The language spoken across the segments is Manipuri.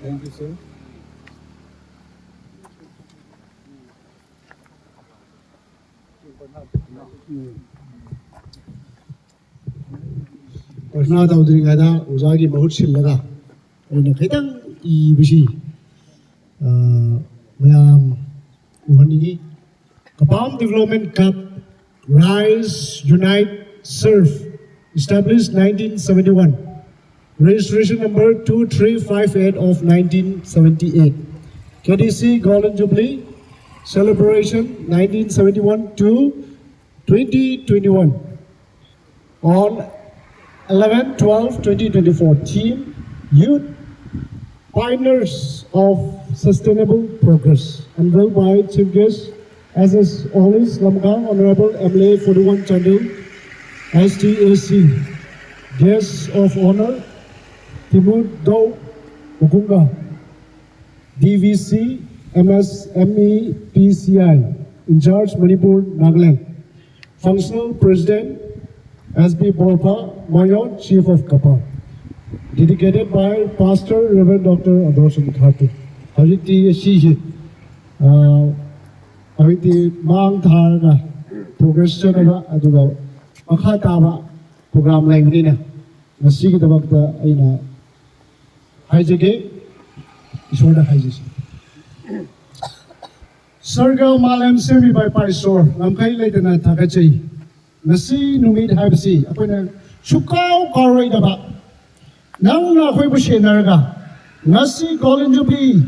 Thank you, sir. Persona taudri gada uzagi mahut sil laga. Ini kita ibusi mayam uhani Kapam Development Cup Rise Unite Serve established 1971. Registration number 2358 of 1978. KDC Golden Jubilee celebration 1971 to 2021 on 11/12/2024. Team Youth Pioneers of Sustainable Progress, unveiled by Chief Guest SS Olis Lamgang, Honorable MLA 41 Chandil, STAC. Guests of Honor Timur Dow Ugunga, DVC MSME PCI, in charge Manipur Nagaland. Functional President SB Borpa Mayor, Chief of Kappa. Dedicated by Pastor Reverend Dr. Adosun Khatu. Hajiti Shihi Hajiti Mang Thara Progression Aduga Makhataba Program Langdina Nasiki the Bakta Aina Hajake Ishoda Hajis Sergal Malam Semi by Paisor Lamkai Latana Takachi Nasi Numid Habsi Apana Shukau Koridaba Nang Huibushi Narga Nasi Golden Jubilee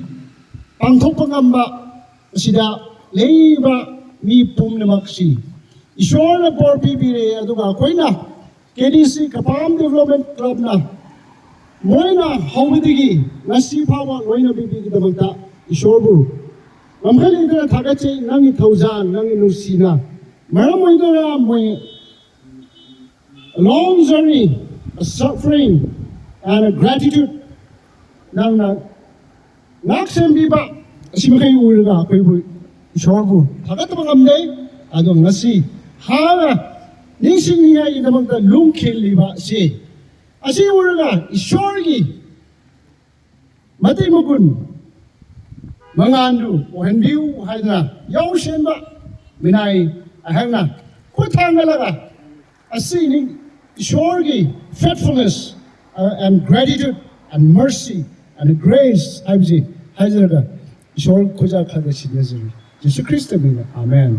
Pangtopangamba Sida Leiba Mi Pumnamaksi Ishora Bor Pibire Aduga Koina KDC Kapam Development Club na Moina Howidigi Nasi Power Loina Bibi Dabata Ishorbu Mamhali Dara Tagache Nangi Tauzan Nangi Nusina Maramoidara Moy a long journey, a suffering and a gratitude Nang Naksem Biba Simakai Uriga Pibu Ishorbu Tagatabangamde Adong Nasi Hara Nishinga in among the Lunkin Liba say, Asi Uraga, Ishorgi Matimugun Mangandu, Wendu, Hadna, Yoshenba, Minai, Ahana, Kutangalaga, Asi Ishorgi, faithfulness and gratitude and mercy and grace, Ibzi, Hazarda, Ishor Kuja Kadashi, Jesus Christ, Amen.